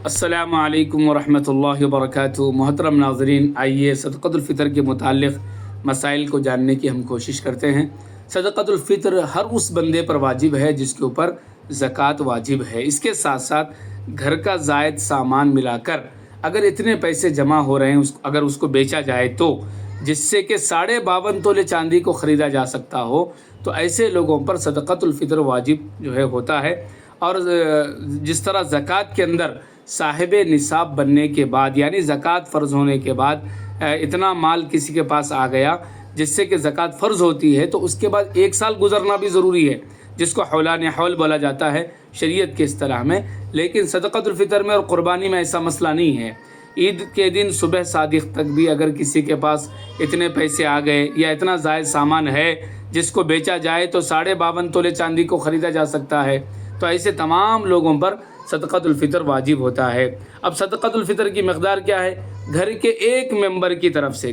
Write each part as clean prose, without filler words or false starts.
अस्सलामु अलैकुम वरहमतुल्लाहि वबरकातुहू। मोहतरम नाज़रीन, आइए सदक़तुल फ़ितर के मुताल्लिक़ मसाइल को जानने की हम कोशिश करते हैं। सदक़तुल फ़ितर हर उस बंदे पर वाजिब है जिसके ऊपर ज़कात वाजिब है। इसके साथ साथ घर का ज़ायद सामान मिलाकर अगर इतने पैसे जमा हो रहे हैं अगर उसको बेचा जाए तो जिससे कि 52.5 तोले चांदी को ख़रीदा जा सकता हो, तो ऐसे लोगों पर सदक़तुल फ़ितर वाजिब जो है होता है। और जिस तरह ज़कात के अंदर साहिब निसाब बनने के बाद यानी ज़कात फ़र्ज़ होने के बाद इतना माल किसी के पास आ गया जिससे कि ज़कात फ़र्ज़ होती है, तो उसके बाद 1 साल गुज़रना भी ज़रूरी है, जिसको हौलान हौल बोला जाता है शरीयत के इस्तिलाह में। लेकिन सदक़तुल फ़ितर में और क़ुरबानी में ऐसा मसला नहीं है। ईद के दिन सुबह सादिक़ तक भी अगर किसी के पास इतने पैसे आ गए या इतना ज़ायद सामान है जिसको बेचा जाए तो 52.5 तोले चांदी को ख़रीदा जा सकता है, तो ऐसे तमाम लोगों पर सदक़तुल फ़ितर वाजिब होता है। अब सदक़तुल फ़ितर की मक़दार क्या है? घर के एक मेंबर की तरफ से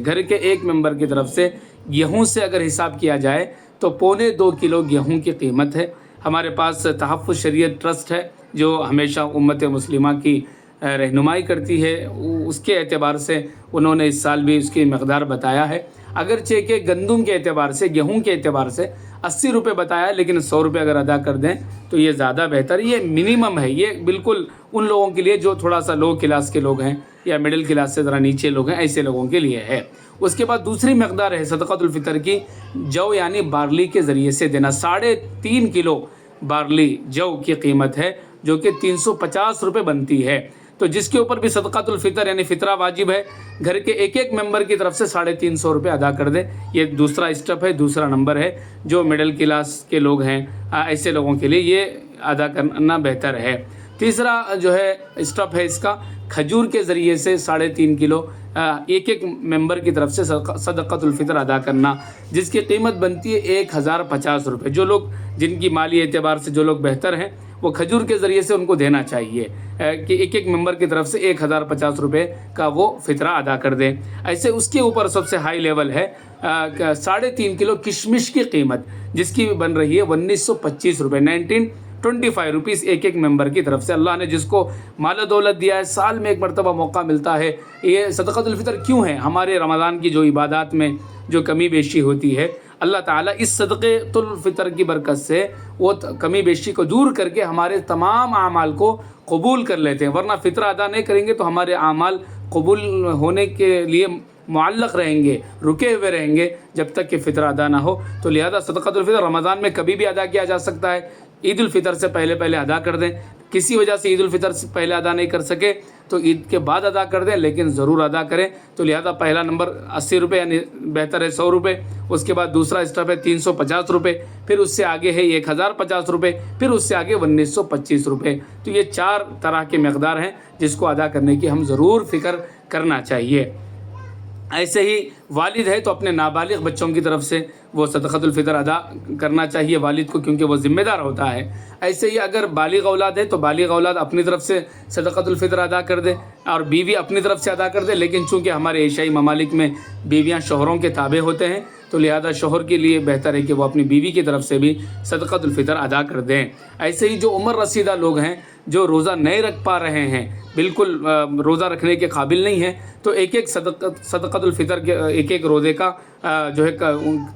गेहूँ से अगर हिसाब किया जाए तो 1.25 किलो गेहूँ की कीमत है। हमारे पास तहफ़्फ़ुज़ शरीयत ट्रस्ट है जो हमेशा उम्मत मुस्लिमा की रहनुमाई करती है, उसके एतबार से उन्होंने इस साल भी उसकी मक़दार बताया है। अगरचे कि गंदम के एतबार से, गेहूं के एतबार से 80 रुपये बताया, लेकिन 100 रुपये अगर अदा कर दें तो ये ज़्यादा बेहतर, ये मिनिमम है। ये बिल्कुल उन लोगों के लिए जो थोड़ा सा लो क्लास के लोग हैं या मिडिल क्लास से ज़रा नीचे लोग हैं, ऐसे लोगों के लिए है। उसके बाद दूसरी मक़दार है सदक़तुल फ़ितर की जौ यानी बार्ली के ज़रिए से देना। 3.5 किलो बार्ली जौ की कीमत है जो कि 350 रुपये बनती है। तो जिसके ऊपर भी सदक़तुल फ़ितर यानी फ़ितरा वाजिब है, घर के एक मेंबर की तरफ से 350 रुपये अदा कर दें। ये दूसरा स्टेप है, दूसरा नंबर है। जो मिडिल क्लास के लोग हैं ऐसे लोगों के लिए ये अदा करना बेहतर है। तीसरा जो है स्टेप है इसका खजूर के ज़रिए से 3.5 किलो एक मेंबर की तरफ से सदक़तुल फ़ितर अदा करना, जिसकी कीमत बनती है 1050 रुपये। जो लोग जिनकी माली एतबार से जो लोग बेहतर हैं वो खजूर के ज़रिए से उनको देना चाहिए कि एक मेंबर की तरफ से 1050 रुपये का वो फ़ितरा अदा कर दें। ऐसे उसके ऊपर सबसे हाई लेवल है 3.5 किलो किशमिश की कीमत, जिसकी बन रही है 1925 रुपये, 1925 रुपीज़ एक मेंबर की तरफ से। अल्लाह ने जिसको माल दौलत दिया है, साल में एक मरतबा मौका मिलता है। ये सदक़तुल फ़ितर क्यों है? हमारे रमज़ान की जो इबादत में जो कमी बेशी होती है, अल्लाह ताला इस सदक़तुल फ़ितर की बरकत से वो कमी बेशी को दूर करके हमारे तमाम आमाल को कबूल कर लेते हैं। वरना फ़ितरा अदा नहीं करेंगे तो हमारे आमाल कबूल होने के लिए मुअल्लक़ रहेंगे, रुके हुए रहेंगे जब तक कि फ़ितरा अदा ना हो। तो लिहाजा सदक़तुल फ़ितर रमज़ान में कभी भी अदा किया जा सकता है। ईद उल फ़ितर से पहले अदा कर दें। किसी वजह से ईद उल फ़ितर से पहले अदा नहीं कर सके तो ईद के बाद अदा कर दें, लेकिन ज़रूर अदा करें। तो लिहाजा पहला नंबर 80 रुपये यानी बेहतर है 100 रुपये। उसके बाद दूसरा स्टेप है 350 रुपये, फिर उससे आगे है 1050 रुपये, फिर उससे आगे 1925 रुपये। तो ये 4 तरह के मक़दार हैं जिसको अदा करने की हम ज़रूर फ़िक्र करना चाहिए। ऐसे ही वालिद है तो अपने नाबालिग बच्चों की तरफ से वो सदक़तुल फ़ितर अदा करना चाहिए वालिद को, क्योंकि वो ज़िम्मेदार होता है। ऐसे ही अगर बालिग़ औलाद है तो बालिग़ औलाद अपनी तरफ से सदक़तुल फ़ितर अदा कर दे और बीवी अपनी तरफ से अदा कर दे। लेकिन चूँकि हमारे एशियाई ममालिक में बीवियाँ शोहरों के ताबे होते हैं, तो लिहाजा शोहर के लिए बेहतर है कि वो अपनी बीवी की तरफ से भी सदक़तुल फ़ितर अदा कर दें। ऐसे ही जो उम्र रसीदा लोग हैं जो रोज़ा नहीं रख पा रहे हैं, बिल्कुल रोज़ा रखने के काबिल नहीं है, तो एक सदक़तुल फ़ितर के एक रोज़े का जो है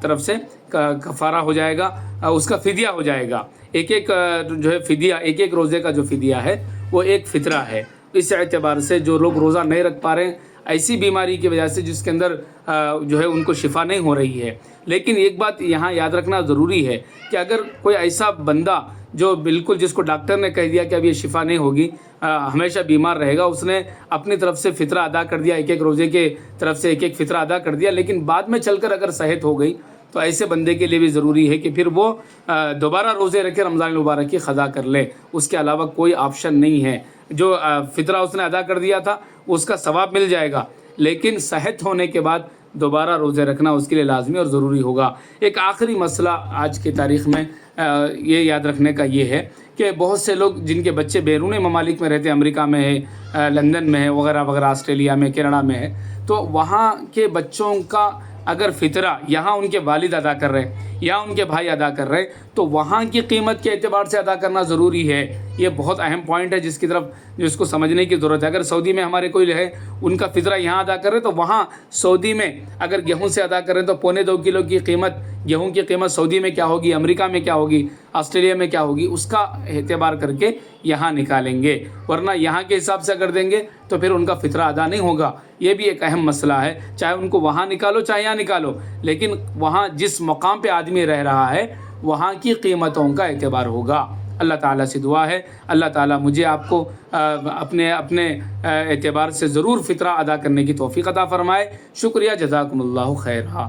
तरफ से कफ़ारा हो जाएगा, उसका फ़िदिया हो जाएगा। जो है फ़िदिया, एक रोज़े का जो फ़िदिया है वो एक फ़ितरा है। इस एतबार से जो लोग रोज़ा नहीं रख पा रहे हैं ऐसी बीमारी की वजह से जिसके अंदर जो है उनको शिफा नहीं हो रही है। लेकिन एक बात यहाँ याद रखना ज़रूरी है कि अगर कोई ऐसा बंदा जो बिल्कुल जिसको डॉक्टर ने कह दिया कि अब ये शिफा नहीं होगी, हमेशा बीमार रहेगा, उसने अपनी तरफ से फ़ितरा अदा कर दिया, एक रोज़े के तरफ से एक फ़ितरा अदा कर दिया, लेकिन बाद में चलकर अगर सेहत हो गई तो ऐसे बंदे के लिए भी ज़रूरी है कि फिर वो दोबारा रोज़े रखे रमज़ान मुबारक की क़ज़ा कर ले। उसके अलावा कोई ऑप्शन नहीं है। जो फ़ितरा उसने अदा कर दिया था उसका सवाब मिल जाएगा, लेकिन सेहत होने के बाद दोबारा रोज़े रखना उसके लिए लाजमी और ज़रूरी होगा। एक आखिरी मसला आज की तारीख़ में ये याद रखने का ये है कि बहुत से लोग जिनके बच्चे बैरून ममालिक में रहते हैं, अमेरिका में है, लंदन में है, वगैरह वगैरह, ऑस्ट्रेलिया में, कनाडा में है, तो वहाँ के बच्चों का اگر فطرہ یہاں ان کے والد ادا کر رہے ہیں یا ان کے بھائی ادا کر رہے ہیں تو وہاں کی قیمت کے اعتبار سے ادا کرنا ضروری ہے. یہ بہت اہم پوائنٹ ہے جس کو سمجھنے کی ضرورت ہے. اگر سعودی میں ہمارے کوئی ہے ان کا فطرہ یہاں ادا کر رہے تو وہاں سعودی میں اگر گیہوں سے ادا کر رہے ہیں تو 1.25 کلو کی قیمت گیہوں کی قیمت سعودی میں کیا ہوگی, امریکہ میں کیا ہوگی, آسٹریلیا میں کیا ہوگی, اس کا اعتبار کر کے یہاں نکالیں گے. ورنہ یہاں کے حساب سے اگر دیں گے تو پھر ان کا فطرہ ادا نہیں ہوگا. یہ بھی ایک اہم مسئلہ ہے. چاہے ان کو وہاں نکالو چاہے یہاں نکالو, لیکن وہاں جس مقام پہ آدمی رہ رہا ہے وہاں کی قیمتوں کا اعتبار ہوگا. اللہ تعالیٰ سے دعا ہے اللہ تعالیٰ مجھے آپ کو اپنے اعتبار سے ضرور فطرہ ادا کرنے کی توفیق عطا فرمائے. شکریہ, جزاکم اللہ خیرہ.